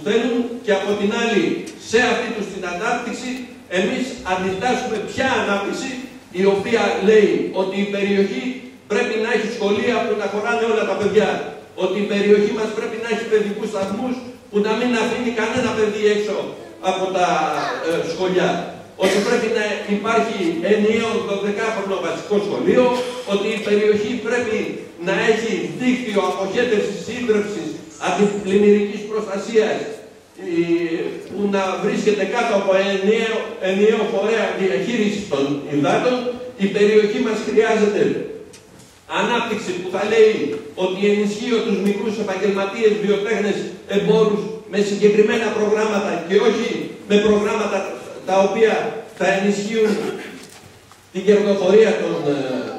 θέλουν και από την άλλη σε αυτή τους την ανάπτυξη εμείς αντιτάσσουμε ποια ανάπτυξη η οποία λέει ότι η περιοχή πρέπει να έχει σχολεία που να χωράνε όλα τα παιδιά, ότι η περιοχή μας πρέπει να έχει παιδικούς σταθμούς που να μην αφήνει κανένα παιδί έξω από τα σχολιά, ότι πρέπει να υπάρχει ενιαίο 12χρονο βασικό σχολείο, ότι η περιοχή πρέπει να έχει δίκτυο αποχέτευσης, σύντρευσης, αντιπλημμυρικής προστασίας που να βρίσκεται κάτω από ενιαίο φορέα διαχείρισης των υδάτων. Η περιοχή μας χρειάζεται ανάπτυξη που θα λέει ότι ενισχύει τους μικρούς επαγγελματίες, βιοτέχνες, εμπόρους με συγκεκριμένα προγράμματα και όχι με προγράμματα τα οποία θα ενισχύουν την κερδοφορία των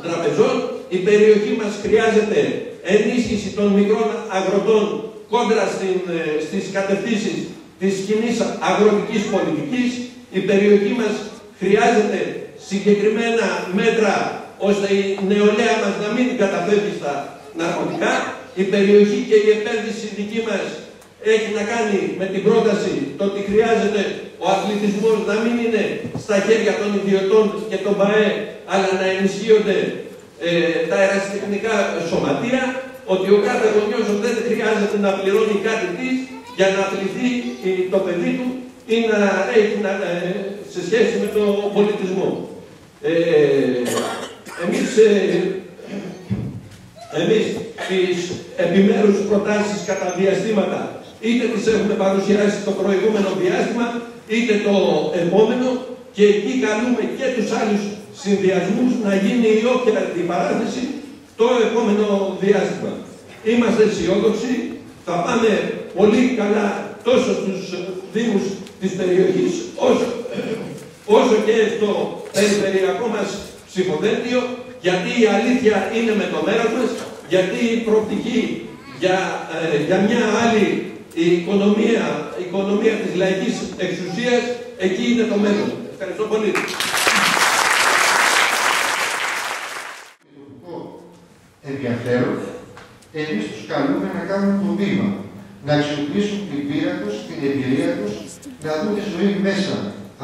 τραπεζών. Η περιοχή μας χρειάζεται ενίσχυση των μικρών αγροτών κόντρα στις κατευθύνσεις της κοινής αγροτικής πολιτικής. Η περιοχή μας χρειάζεται συγκεκριμένα μέτρα ώστε η νεολαία μας να μην καταφεύγει στα ναρκωτικά. Η περιοχή και η επένδυση δική μας έχει να κάνει με την πρόταση το ότι χρειάζεται ο αθλητισμός να μην είναι στα χέρια των ιδιωτών και των ΠΑΕ, αλλά να ενισχύονται τα ερασιτεχνικά σωματεία, ότι ο κάθε γονιός δεν χρειάζεται να πληρώνει κάτι της για να αθληθεί το παιδί του ή να έχει σε σχέση με τον πολιτισμό. Εμείς τις επιμέρους προτάσεις κατά διαστήματα είτε τις έχουμε παρουσιάσει το προηγούμενο διάστημα είτε το επόμενο και εκεί καλούμε και τους άλλους συνδυασμούς να γίνει η όποια αντιπαράθεση το επόμενο διάστημα. Είμαστε αισιόδοξοι, θα πάμε πολύ καλά τόσο στους δήμους της περιοχής όσο και στο περιφερειακό μας ψηφοδέλτιο, γιατί η αλήθεια είναι με το μέρος μας, γιατί η προοπτική για μια άλλη οικονομία της λαϊκής εξουσίας, εκεί είναι το μέλλον. Ευχαριστώ πολύ. Ενδιαφέρον, εμείς τους καλούμε να κάνουν το βήμα, να αξιοποιήσουν την πείρα τους, την εμπειρία τους, να δουν τη ζωή μέσα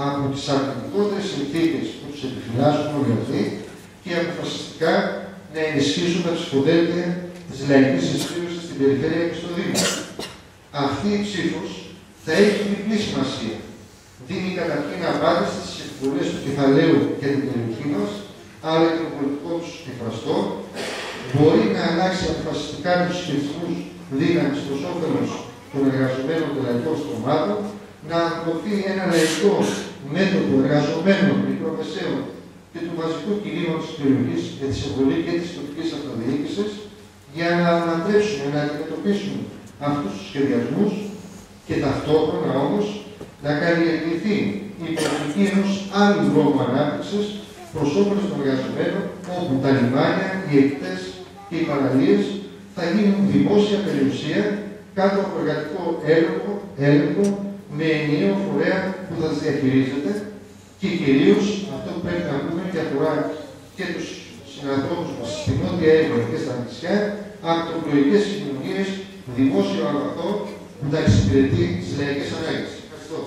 από τις αρνητικότερες συνθήκες που τους επιφυλάσσουν όλοι αυτοί και αποφασιστικά να ενισχύσουν τα ψηφοδέλτια της λαϊκής εισφύρωσης στην περιφέρεια και στο Δήμο. Αυτή η ψήφος θα έχει διπλή σημασία. Δίνει καταρχήν απάντηση στις εκβολές του κεφαλαίου για την περιοχή μας, αλλά και το πολιτικό του εφραστό, μπορεί να αλλάξει αποφασιστικά τους σχετισμούς δύναμης προς όφελος των εργαζομένων των λαϊκών στρωμάτων, να αναπτυχθεί ένα λαϊκό μέτωπο εργαζομένων, μικρομεσαίων και του μαζικού κινήματος της περιοχής για τη συμβολή και της τοπικής αυτοδιοίκησης, για να ανατρέψουμε, να αντιμετωπίσουμε αυτούς τους σχεδιασμούς και ταυτόχρονα όμως να καλλιεργηθεί η προοπτική ενός άλλου δρόμου ανάπτυξης προς όφελος των εργαζομένων, όπου τα λιμάνια, οι εκτές και οι παραλίες θα γίνουν δημόσια περιουσία κάτω από εργατικό έλεγχο με ενιαίο φορέα που θα τις διαχειρίζεται και κυρίως αυτό που πρέπει να πούμε και αφορά και τους συνανθρώπους μας στην Νότια Εύβοια και στα νησιά, ακτοπλοϊκές κοινωνίες, δημόσιο αγαθό που θα εξυπηρετεί τις λαϊκές ανάγκες. Ευχαριστώ.